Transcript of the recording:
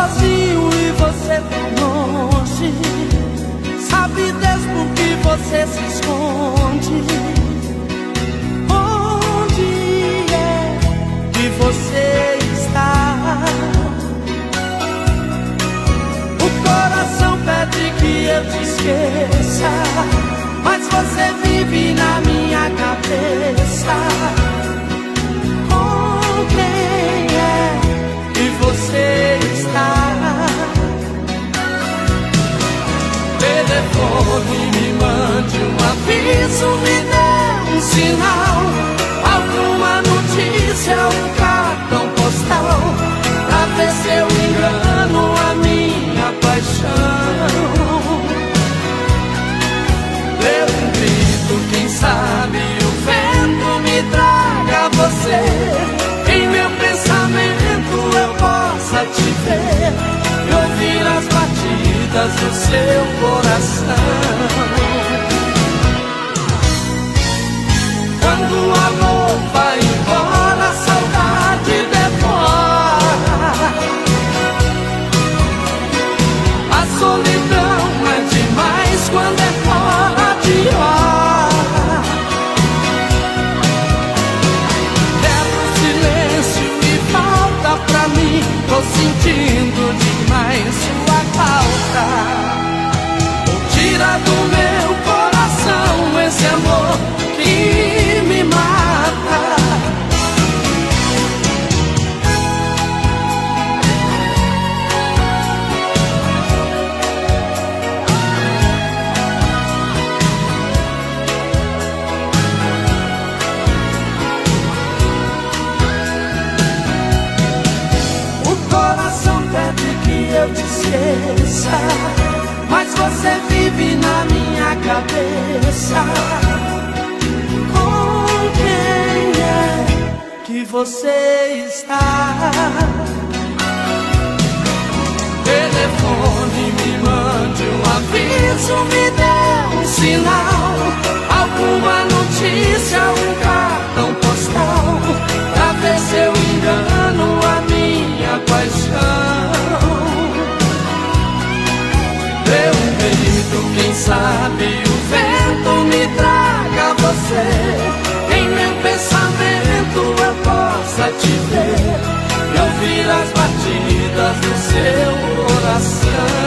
sozinho e você tão longe. Sabe Deus por que você se esconde? Onde é que você está? O coração pede que eu te esqueça, mas você vive na minha cabeça. Com quem é que você está? Telefone, me mande um aviso, me dê um sinal, alguma notícia, um cartão postal, pra ver se eu engano a minha paixão. Dê um grito, quem sabe o vento me traga você, em meu pensamento eu possa te ver e ouvir as batidas do seu coração. Quando o amor vai embora, a saudade devora. A solidão é demais quando é fora de hora. Quebra o silêncio e volta pra mim, tô sentindo demais sua falta. Tira do meu coração esse amor que me mata. O coração pede que eu te esqueça, mas você vive na minha cabeça. Com quem é que você está? Telefone, me mande um aviso, me dê um sinal, alguma notícia, um cartão postal, pra ver se eu engano a minha paixão. Dê um grito, quem sabe o vento me traga você, em meu pensamento eu possa te ver e ouvir as batidas do seu coração.